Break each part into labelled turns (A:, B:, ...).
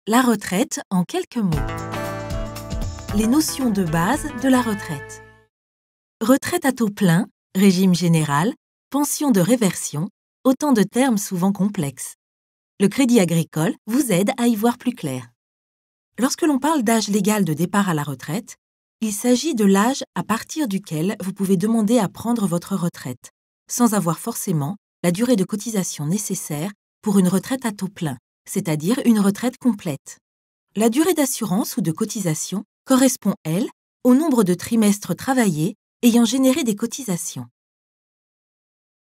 A: La retraite en quelques mots. Les notions de base de la retraite. Retraite à taux plein, régime général, pension de réversion, autant de termes souvent complexes. Le Crédit Agricole vous aide à y voir plus clair. Lorsque l'on parle d'âge légal de départ à la retraite, il s'agit de l'âge à partir duquel vous pouvez demander à prendre votre retraite, sans avoir forcément la durée de cotisation nécessaire pour une retraite à taux plein, c'est-à-dire une retraite complète. La durée d'assurance ou de cotisation correspond, elle, au nombre de trimestres travaillés ayant généré des cotisations.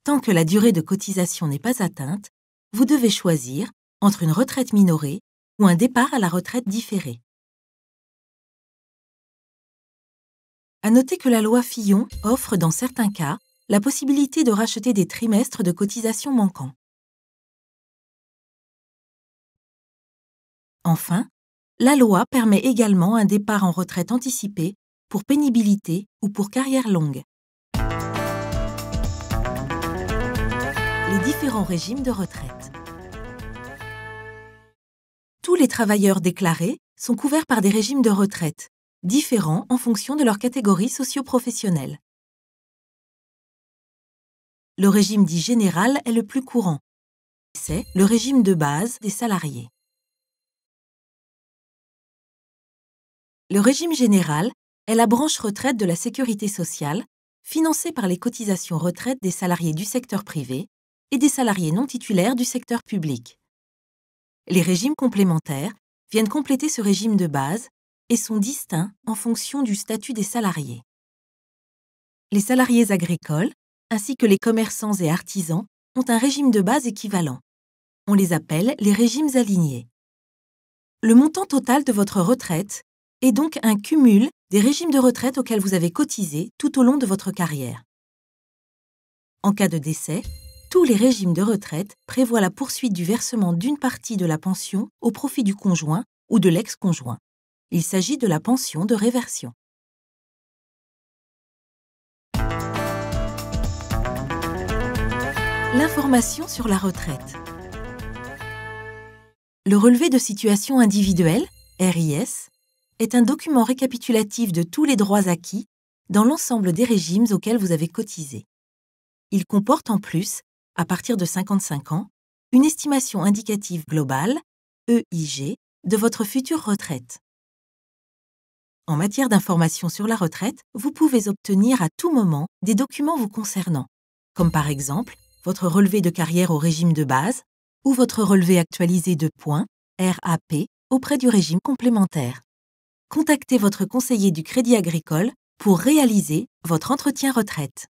A: Tant que la durée de cotisation n'est pas atteinte, vous devez choisir entre une retraite minorée ou un départ à la retraite différée. À noter que la loi Fillon offre dans certains cas la possibilité de racheter des trimestres de cotisation manquants. Enfin, la loi permet également un départ en retraite anticipée pour pénibilité ou pour carrière longue. Les différents régimes de retraite. Tous les travailleurs déclarés sont couverts par des régimes de retraite, différents en fonction de leur catégorie socio-professionnelle. Le régime dit général est le plus courant. C'est le régime de base des salariés. Le régime général est la branche retraite de la sécurité sociale, financée par les cotisations retraite des salariés du secteur privé et des salariés non titulaires du secteur public. Les régimes complémentaires viennent compléter ce régime de base et sont distincts en fonction du statut des salariés. Les salariés agricoles, ainsi que les commerçants et artisans, ont un régime de base équivalent. On les appelle les régimes alignés. Le montant total de votre retraite est donc un cumul des régimes de retraite auxquels vous avez cotisé tout au long de votre carrière. En cas de décès, tous les régimes de retraite prévoient la poursuite du versement d'une partie de la pension au profit du conjoint ou de l'ex-conjoint. Il s'agit de la pension de réversion. L'information sur la retraite. Le relevé de situation individuelle, RIS, est un document récapitulatif de tous les droits acquis dans l'ensemble des régimes auxquels vous avez cotisé. Il comporte en plus, à partir de 55 ans, une estimation indicative globale, EIG, de votre future retraite. En matière d'information sur la retraite, vous pouvez obtenir à tout moment des documents vous concernant, comme par exemple votre relevé de carrière au régime de base ou votre relevé actualisé de points, RAP, auprès du régime complémentaire. Contactez votre conseiller du Crédit Agricole pour réaliser votre entretien retraite.